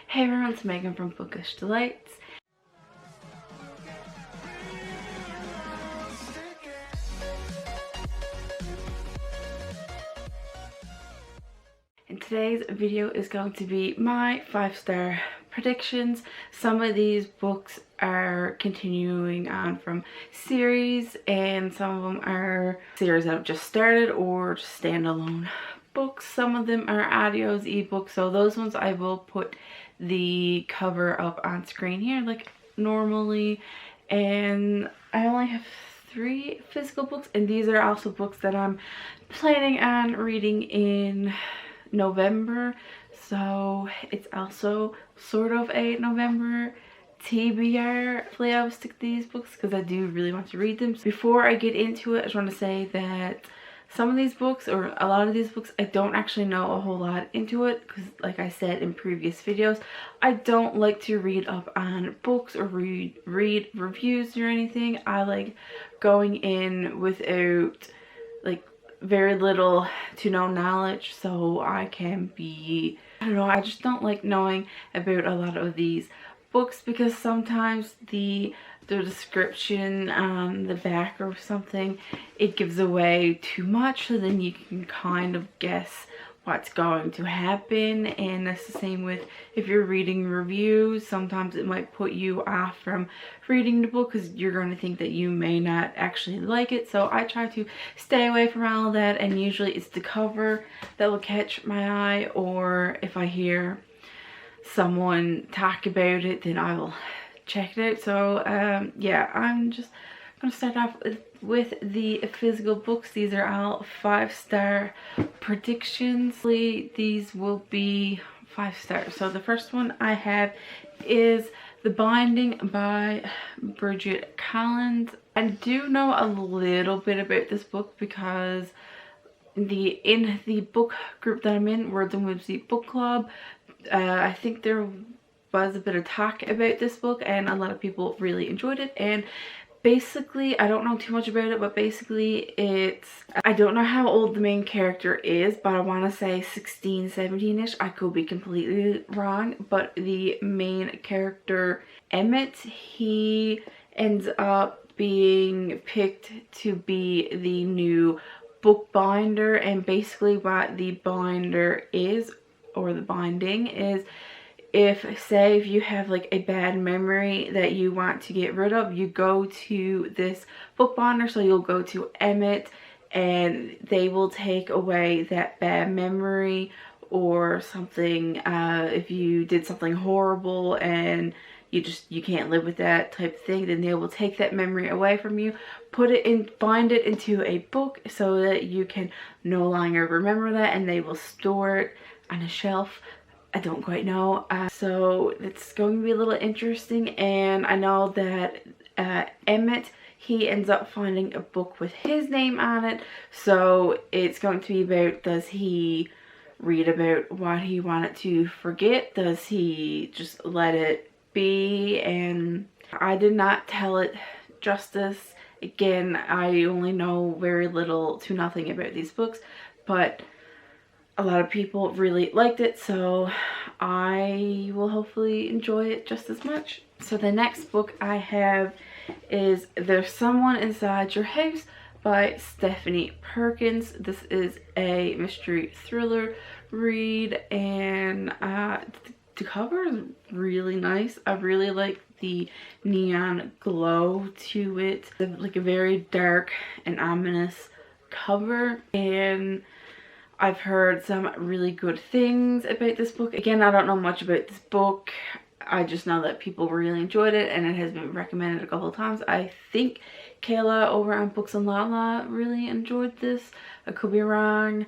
Hey everyone, it's Megan from Bookish Delights. And today's video is going to be my 5-star predictions. Some of these books are continuing on from series, and some of them are series that have just started or just standalone books. Some of them are audios, ebooks, so those ones I will put the cover up on screen here like normally. And I only have 3 physical books, and these are also books that I'm planning on reading in November, so it's also sort of a November TBR. Hopefully I will stick to these books because I do really want to read them. Before I get into it, I just want to say that some of these books, or a lot of these books, I don't actually know a whole lot into it because, like I said in previous videos, I don't like to read up on books or read reviews or anything. I like going in without like very little to no knowledge, so I can be, I don't know, I just don't like knowing about a lot of these books because sometimes the description on the back or something, it gives away too much, so then you can kind of guess what's going to happen. And that's the same with if you're reading reviews. Sometimes it might put you off from reading the book because you're going to think that you may not actually like it. So I try to stay away from all that, and usually it's the cover that will catch my eye, or if I hear someone talk about it, then I will check it out. So yeah, I'm just gonna start off with the physical books. These are all 5-star predictions. These will be 5 stars. So the first one I have is The Binding by Bridget Collins. I do know a little bit about this book because in the book group that I'm in, Words and Whimsy Book Club, I think there was a bit of talk about this book and a lot of people really enjoyed it. And basically, I don't know too much about it, but basically I don't know how old the main character is, but I want to say 16, 17-ish. I could be completely wrong, but the main character, Emmett, he ends up being picked to be the new bookbinder. And basically what the binder is, or the binding is, if you have like a bad memory that you want to get rid of, you go to this bookbinder. So you'll go to Emmett and they will take away that bad memory or something. If you did something horrible and you can't live with that type of thing, then they will take that memory away from you, bind it into a book so that you can no longer remember that, and they will store it on a shelf. I don't quite know. So it's going to be a little interesting. And I know that Emmett, he ends up finding a book with his name on it. So it's going to be about, does he read about what he wanted to forget? Does he just let it be? And I did not tell it justice. Again, I only know very little to nothing about these books, but a lot of people really liked it, so I will hopefully enjoy it just as much. So the next book I have is There's Someone Inside Your House by Stephanie Perkins. This is a mystery thriller read, and the cover is really nice. I really like the neon glow to it. Like a very dark and ominous cover, and I've heard some really good things about this book. Again, I don't know much about this book. I just know that people really enjoyed it and it has been recommended a couple of times. I think Kayla over on Books and Lala really enjoyed this. I could be wrong.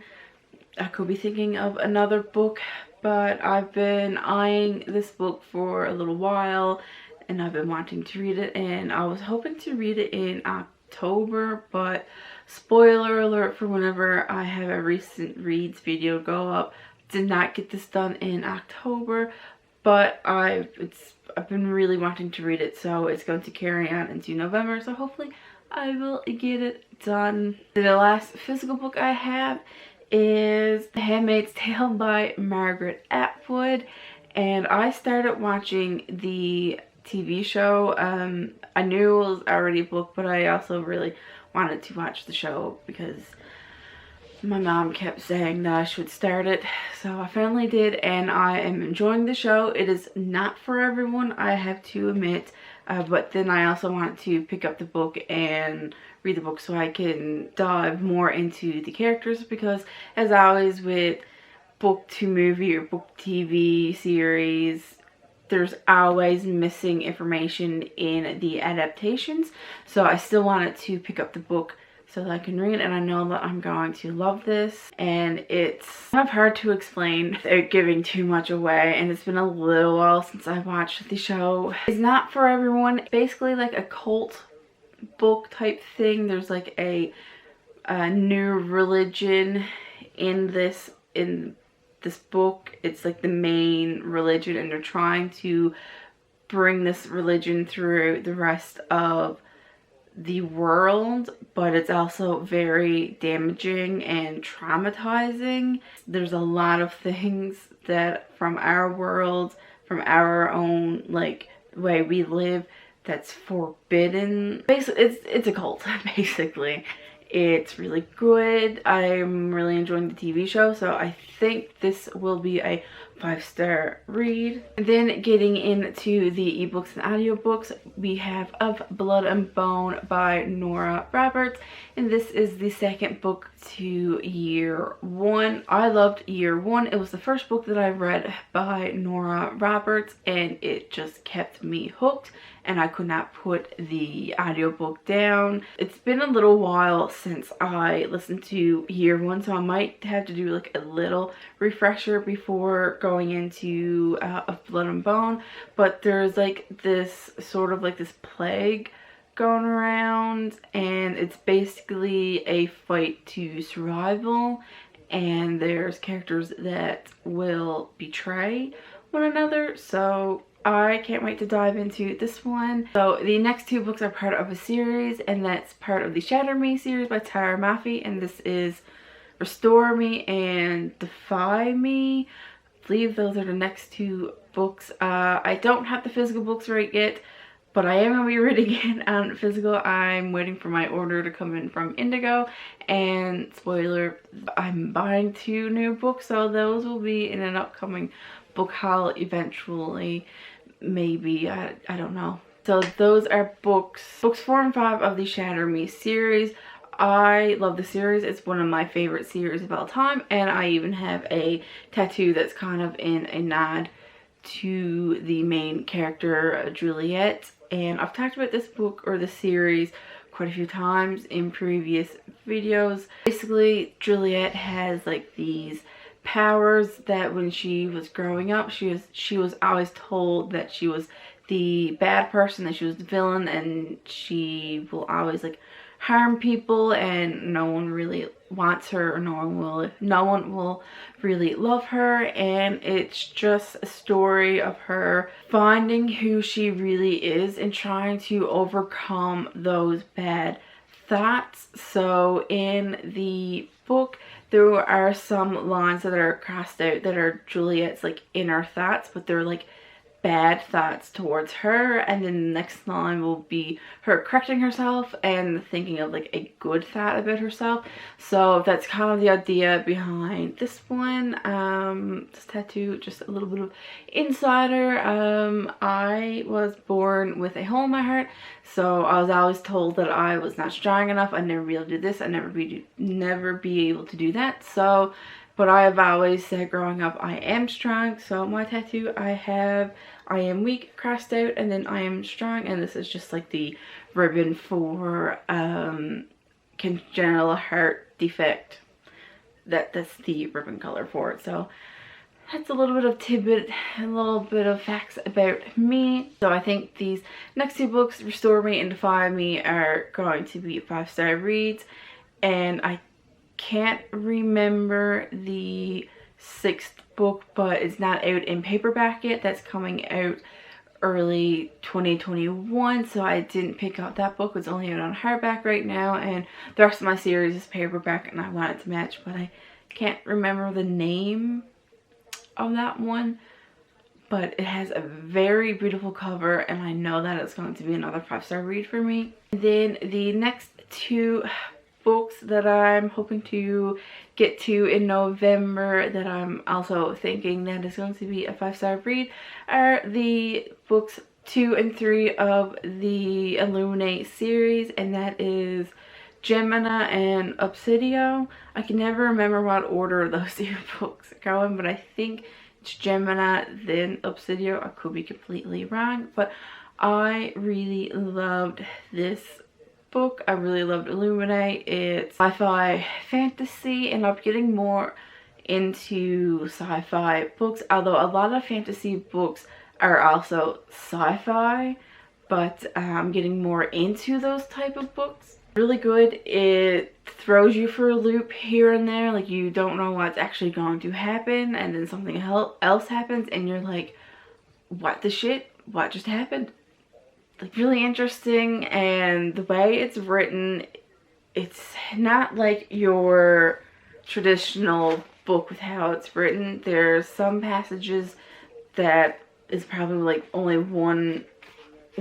I could be thinking of another book, but I've been eyeing this book for a little while and I've been wanting to read it, and I was hoping to read it in October, but spoiler alert for whenever I have a recent reads video go up, did not get this done in October, but I've been really wanting to read it, so it's going to carry on into November, so hopefully I will get it done. The last physical book I have is The Handmaid's Tale by Margaret Atwood, and I started watching the TV show. I knew it was already a book, but I also really wanted to watch the show because my mom kept saying that I should start it. So I finally did, and I am enjoying the show. It is not for everyone, I have to admit, but then I also want to pick up the book and read the book so I can dive more into the characters, because as always with book to movie or book TV series, there's always missing information in the adaptations. So I still wanted to pick up the book so that I can read, and I know that I'm going to love this. And it's kind of hard to explain without giving too much away, and it's been a little while since I watched the show. It's not for everyone. It's basically like a cult book type thing. There's like a new religion in this book. It's like the main religion, and they're trying to bring this religion through the rest of the world, but it's also very damaging and traumatizing. There's a lot of things that from our world, from our own like way we live, that's forbidden. Basically, it's a cult, basically. It's really good. I'm really enjoying the TV show, so I think this will be a 5-star read. And then getting into the ebooks and audiobooks, we have Of Blood and Bone by Nora Roberts, and this is the second book to Year One. I loved Year One. It was the first book that I read by Nora Roberts, and it just kept me hooked, and I could not put the audiobook down. It's been a little while since I listened to Year One, so I might have to do like a little refresher before going into Of Blood and Bone. But there's like this sort of like this plague going around, and it's basically a fight to survival, and there's characters that will betray one another. So I can't wait to dive into this one. So the next two books are part of a series, and that's part of the Shatter Me series by Tara Maffey, and this is Restore Me and Defy Me. I believe those are the next two books. I don't have the physical books right yet, but I am going to be reading it on physical. I'm waiting for my order to come in from Indigo, and spoiler, I'm buying 2 new books, so those will be in an upcoming book haul eventually, maybe. I don't know. So those are books 4 and 5 of the Shatter Me series. I love the series. It's one of my favorite series of all time, and I even have a tattoo that's kind of in a nod to the main character, Juliet. And I've talked about this book or the series quite a few times in previous videos. Basically, Juliet has like these powers that when she was growing up, she was always told that she was the bad person, that she was the villain, and she will always like harm people, and no one really wants her, or no one will really love her. And it's just a story of her finding who she really is and trying to overcome those bad thoughts. So in the book, there are some lines that are crossed out that are Juliet's like inner thoughts, but they're like bad thoughts towards her, and then the next line will be her correcting herself and thinking of like a good thought about herself. So that's kind of the idea behind this one. This tattoo, just a little bit of insider. I was born with a hole in my heart, so I was always told that I was not strong enough. I'd never be able to do this, I'd never be able to do that. So but I have always said growing up I am strong. So my tattoo, I am weak crossed out, and then I am strong, and this is just like the ribbon for congenital heart defect. That's the ribbon color for it. So that's a little bit of tidbit, a little bit of facts about me. So I think these next 2 books, Restore Me and Defy Me, are going to be 5-star reads, and I can't remember the 6th book, but it's not out in paperback yet. That's coming out early 2021, so I didn't pick up that book. It's only out on hardback right now, and the rest of my series is paperback, and I want it to match, but I can't remember the name of that one. but it has a very beautiful cover, and I know that it's going to be another 5-star read for me. And then the next 2 books that I'm hoping to get to in November that I'm also thinking that is going to be a 5-star read are the books 2 and 3 of the Illuminate series, and that is Gemina and Obsidio. I can never remember what order those 2 books go in, but I think it's Gemina then Obsidio. I could be completely wrong, but I really loved this book. I really loved Illuminate. It's sci-fi fantasy, and I'm getting more into sci-fi books, although a lot of fantasy books are also sci-fi, but I'm getting more into those type of books. Really good. It throws you for a loop here and there, like you don't know what's actually going to happen, and then something else happens and you're like, what the shit? What just happened? Like, really interesting. And the way it's written, it's not like your traditional book with how it's written. There's some passages that is probably like only 1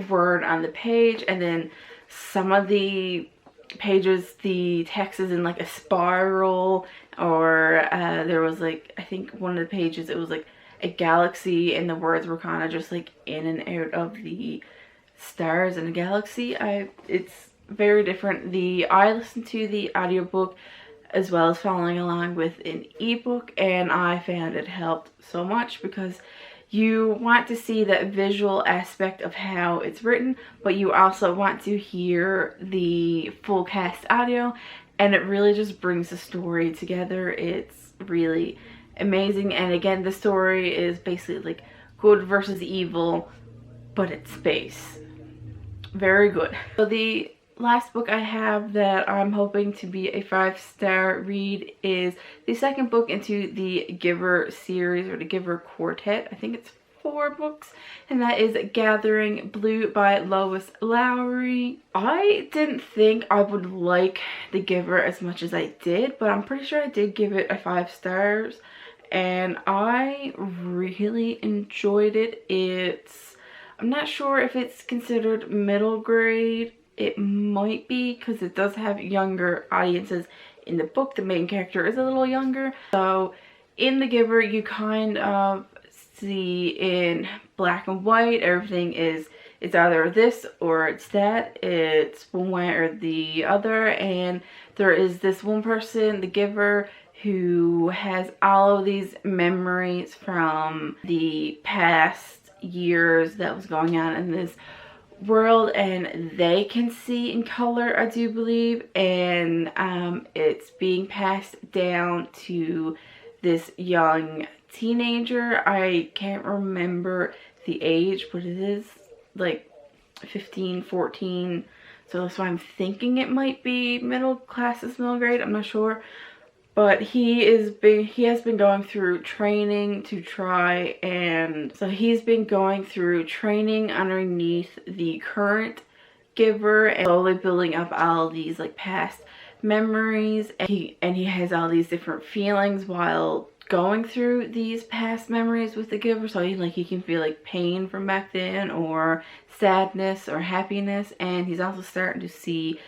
word on the page, and then some of the pages the text is in like a spiral, or there was like, I think one of the pages it was like a galaxy and the words were kind of just like in and out of the stars in a galaxy. It's very different. I listened to the audiobook as well as following along with an ebook, and I found it helped so much because you want to see that visual aspect of how it's written, but you also want to hear the full cast audio, and it really just brings the story together. It's really amazing. And again, the story is basically like good versus evil, but it's space. Very good. So the last book I have that I'm hoping to be a 5-star read is the second book into the Giver series, or the Giver Quartet. I think it's 4 books, and that is Gathering Blue by Lois Lowry. I didn't think I would like the Giver as much as I did, but I'm pretty sure I did give it a 5 stars, and I really enjoyed it. I'm not sure if it's considered middle grade. It might be, because it does have younger audiences in the book. The main character is a little younger. So in The Giver, you kind of see in black and white. Everything is, it's either this or it's that. It's one way or the other. And there is this one person, The Giver, who has all of these memories from the past years that was going on in this world, and they can see in color, I do believe, and it's being passed down to this young teenager. I can't remember the age, but it is like 15, 14, so that's why I'm thinking it might be middle grade. I'm not sure. But he has been going through training to try, and so he's been going through training underneath the current Giver and slowly building up all these like past memories, and he has all these different feelings while going through these past memories with the Giver. So he can feel like pain from back then, or sadness or happiness, and he's also starting to see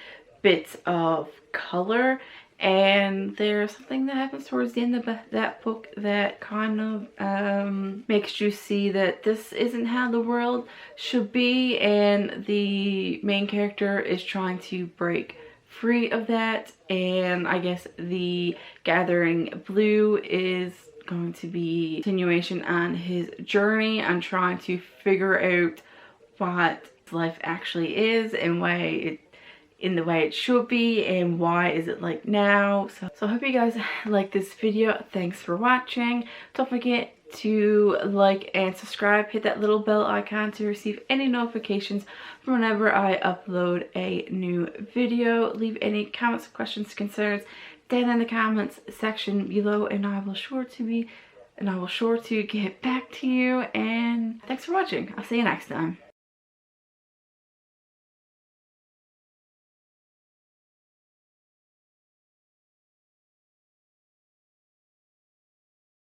bits of color. And there's something that happens towards the end of that book that kind of makes you see that this isn't how the world should be, and the main character is trying to break free of that. And I guess the Gathering Blue is going to be a continuation on his journey on trying to figure out what life actually is and in the way it should be, and why is it like now. So I hope you guys like this video. Thanks for watching. Don't forget to like and subscribe. Hit that little bell icon to receive any notifications from whenever I upload a new video. Leave any comments, questions, concerns down in the comments section below, and I will sure to get back to you. And thanks for watching. I'll see you next time.